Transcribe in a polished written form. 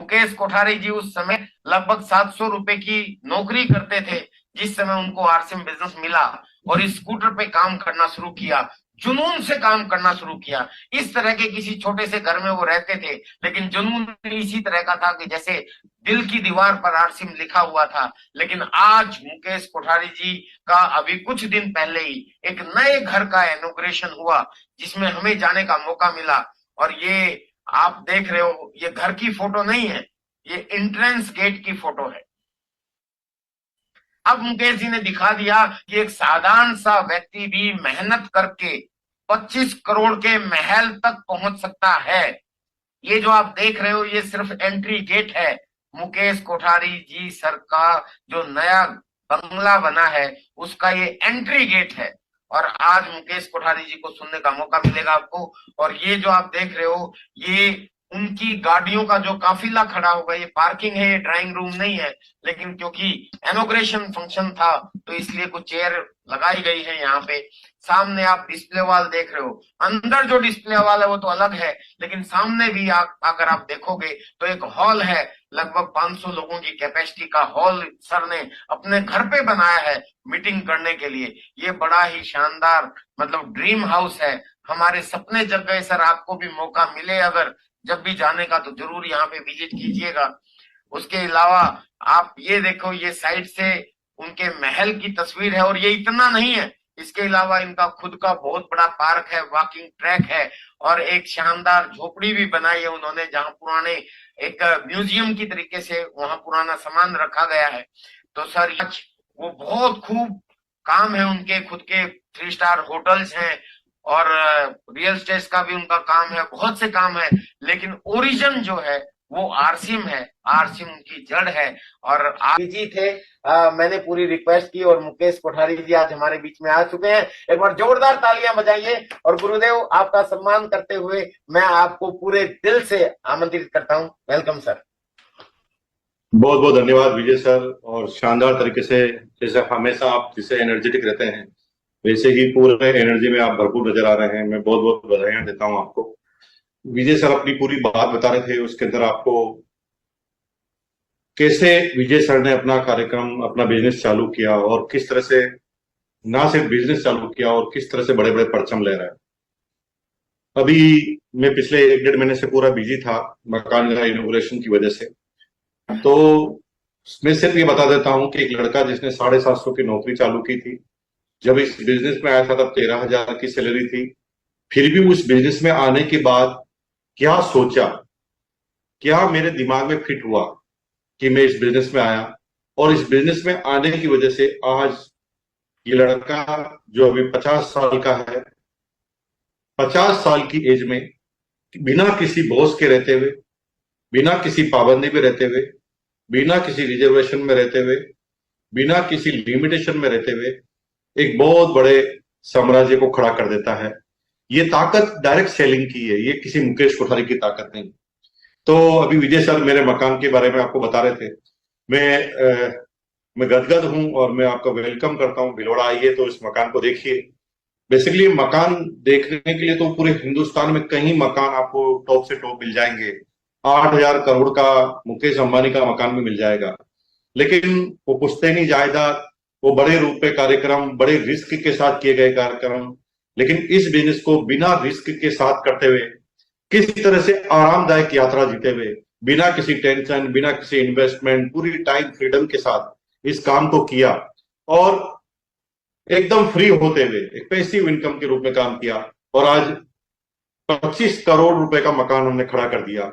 मुकेश कोठारी जी उस समय लगभग 700 रुपए की नौकरी करते थे जिस समय उनको आरसीएम बिजनेस मिला, और इस स्कूटर पे काम करना शुरू किया, जुनून से काम करना शुरू किया। इस तरह के किसी छोटे से घर में वो रहते थे, लेकिन जुनून इसी तरह का था कि जैसे दिल की दीवार पर आरसीएम लिखा हुआ था। लेकिन आज मुकेश कोठारी जी का अभी कुछ दिन पहले ही एक नए घर का इनॉग्रेशन हुआ जिसमें हमें जाने का मौका मिला। और ये आप देख रहे हो, ये घर की फोटो नहीं है, ये एंट्रेंस गेट की फोटो है। अब मुकेश जी ने दिखा दिया कि एक साधारण सा व्यक्ति भी मेहनत करके 25 करोड़ के महल तक पहुंच सकता है। ये जो आप देख रहे हो ये सिर्फ एंट्री गेट है। मुकेश कोठारी जी सर का जो नया बंगला बना है उसका ये एंट्री गेट है। और आज मुकेश कोठारी जी को सुनने का मौका मिलेगा आपको। और ये जो आप देख रहे हो ये उनकी गाड़ियों का जो काफिला खड़ा होगा, ये पार्किंग है, ये ड्राइंग रूम नहीं है। लेकिन क्योंकि इनॉग्रेशन फंक्शन था तो इसलिए कुछ चेयर लगाई गई है यहाँ पे। सामने आप डिस्प्ले वॉल देख रहे हो, अंदर जो डिस्प्ले वॉल है वो तो अलग है, लेकिन सामने भी अगर आप देखोगे तो एक हॉल है, लगभग 500 लोगों की कैपेसिटी का हॉल सर ने अपने घर पे बनाया है मीटिंग करने के लिए। ये बड़ा ही शानदार मतलब ड्रीम हाउस है। हमारे सपने जग गए सर। आपको भी मौका मिले अगर जब भी जाने का तो जरूर यहाँ पे विजिट कीजिएगा। उसके अलावा आप ये देखो, ये साइड से उनके महल की तस्वीर है। और ये इतना नहीं है, इसके अलावा इनका खुद का बहुत बड़ा पार्क है, वॉकिंग ट्रैक है, और एक शानदार झोपड़ी भी बनाई है उन्होंने जहां पुराने एक म्यूजियम की तरीके से वहां पुराना सामान रखा गया है। तो सर वो बहुत खूब काम है उनके, खुद के 3 स्टार होटल्स हैं, और रियल एस्टेट का भी उनका काम है, बहुत से काम है। लेकिन ओरिजिन जो है वो आरसीएम है, आरसीएम उनकी जड़ है। और आप जी थे, मैंने पूरी रिक्वेस्ट की और मुकेश कोठारी जी आज हमारे बीच में आ चुके हैं। एक बार जोरदार तालियां बजाइए। और गुरुदेव आपका सम्मान करते हुए मैं आपको पूरे दिल से आमंत्रित करता हूं। Welcome sir. बहुत बहुत धन्यवाद विजय सर। और शानदार तरीके से, जैसे हमेशा आप जिसे एनर्जेटिक रहते हैं वैसे ही पूरे एनर्जी में आप भरपूर नजर आ रहे हैं। मैं बहुत बहुत बधाइयां देता हूं आपको। विजय सर अपनी पूरी बात बता रहे थे, उसके अंदर आपको कैसे विजय सर ने अपना कार्यक्रम, अपना बिजनेस चालू किया और किस तरह से ना सिर्फ बिजनेस चालू किया और किस तरह से बड़े बड़े परचम ले रहे हैं। अभी मैं पिछले 1-1.5 महीने से पूरा बिजी था मकान का इनॉग्रेशन की वजह से। तो मैं सिर्फ ये बता देता हूं कि एक लड़का जिसने 750 की नौकरी चालू की थी, जब इस बिजनेस में आया था तब 13,000 की सैलरी थी। फिर भी उस बिजनेस में आने के बाद क्या सोचा, क्या मेरे दिमाग में फिट हुआ कि मैं इस बिजनेस में आया, और इस बिजनेस में आने की वजह से आज ये लड़का जो अभी 50 साल का है, 50 साल की एज में बिना किसी बॉस के रहते हुए, बिना किसी पाबंदी में रहते हुए, बिना किसी रिजर्वेशन में रहते हुए, बिना किसी लिमिटेशन में रहते हुए एक बहुत बड़े साम्राज्य को खड़ा कर देता है। ये ताकत डायरेक्ट सेलिंग की है, ये किसी मुकेश कोठारी की ताकत नहीं। तो अभी विजय सर मेरे मकान के बारे में आपको बता रहे थे। मैं गदगद हूं और मैं आपका वेलकम करता हूं। भिलवाड़ा आइए तो इस मकान को देखिए। बेसिकली मकान देखने के लिए तो पूरे हिंदुस्तान में कहीं मकान आपको टॉप से टॉप मिल जाएंगे। 8,000 करोड़ का मुकेश अंबानी का मकान भी मिल जाएगा, लेकिन वो पुश्तैनी जायदाद, वो बड़े रुपए कार्यक्रम, बड़े रिस्क के साथ किए गए कार्यक्रम। लेकिन इस बिजनेस को बिना रिस्क के साथ करते हुए, किस तरह से आरामदायक यात्रा जीते हुए, बिना किसी टेंशन, बिना किसी इन्वेस्टमेंट, पूरी टाइम फ्रीडम के साथ इस काम को किया और एकदम फ्री होते हुए एक पैसिव इनकम के रूप में काम किया। और आज 25 करोड़ रुपए का मकान हमने खड़ा कर दिया।